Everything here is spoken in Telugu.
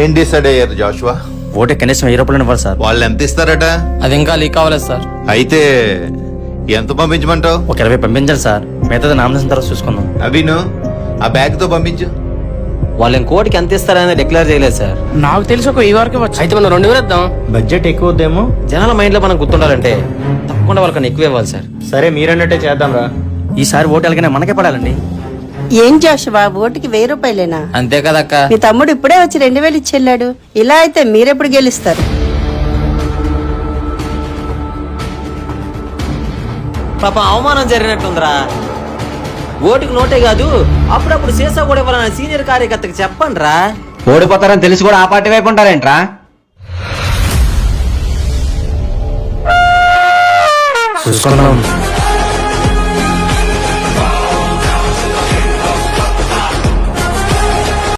ఏం డిసైడ్ అయ్యారు జాషువా? ఓటే కనీసం 1000 రూపాయలు ఇవ్వాలి సార్. వాళ్ళు ఎంత ఇస్తారట? అది ఇంకా లీక్ అవ్వలేదు సార్. అయితే ఎంత పంపించమంటావు? ఒక 20 పంపించండి సార్, మిగతాది నామినేషన్ తర్వాత చూసుకుందాం. అభిను, ఆ బ్యాగ్ తో పంపించు. వాళ్ళు ఇంకోటికి ఎంత ఇస్తారని డిక్లేర్ చేయలేదు సార్. నాకు తెలిసి ఒక 1000 వరకే వచ్చు. అయితే మనం 2000 ఇద్దాం. బడ్జెట్ ఎక్కువ వద్దేమో. జనాల మైండ్ లో మనం గుర్తుండాలంటే తప్పకుండా వాళ్ళకన్నా ఎక్కువ ఇవ్వాలి సార్. సరే మీరన్నట్టే చేద్దాం రా. ఈసారి ఓటు ఎలాగైనా మనకే పడాలండి. ఏం జాషువా, ఓటుకి 1000 రూపాయలేనా? అంతే కదక్క. మీ తమ్ముడు ఇప్పుడే వచ్చి 2000 ఇచ్చెళ్ళాడు. ఇలా అయితే మీరెప్పుడు గెలుస్తారు? పాప అవమానం జరిగినట్టుందిరా. ఓటుకు నోటే కాదు, అప్పుడప్పుడు సీసా కూడా ఇవ్వాలన్న సీనియర్ కార్యకర్తకి చెప్పండి రా. ఓడిపోతారని తెలిసి కూడా ఆ పార్టీ వైపు ఉంటారేంట్రా? చూసుకుందాం.